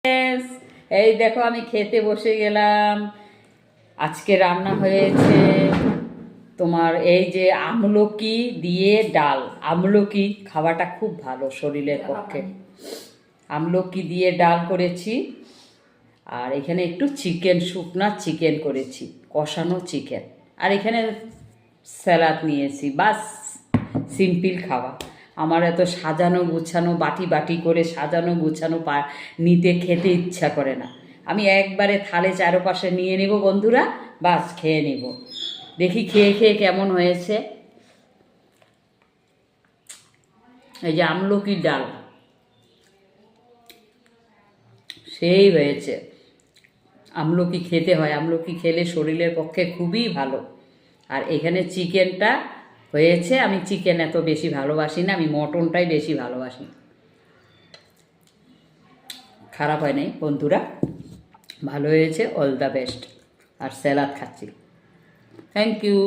Yes, এই দেখো আমি খেতে বসে গেলাম। আজকে রান্না হয়েছে তোমার এই যে আমলকি দিয়ে ডাল। আমলকি খাওয়াটা খুব ভালো শরীরের পক্ষে। আমলকি দিয়ে ডাল করেছি, আর এখানে একটু চিকেন, শুকনা চিকেন করেছি, কষানো চিকেন, আর এখানে স্যালাড নিয়েছি। বাস, সিম্পল খাওয়া। আমার এত সাজানো গুছানো, বাটি বাটি করে সাজানো গুছানো নিতে খেতে ইচ্ছা করে না। আমি একবারে থালে চারপাশে নিয়ে নেব বন্ধুরা, বাস খেয়ে নেব। দেখি খেয়ে খেয়ে কেমন হয়েছে। এই যে আমলকির ডাল, সেই হয়েছে। আমলকি খেতে হয়, আমলকি খেলে শরীরের পক্ষে খুবই ভালো। আর এখানে চিকেনটা হয়েছে, আমি চিকেন এত বেশি ভালোবাসি না, আমি মটনটাই বেশি ভালোবাসি। খারাপ হয় নাই বন্ধুরা, ভালো হয়েছে, অল দ্য বেস্ট। আর স্যালাড খাচ্ছি। Thank you.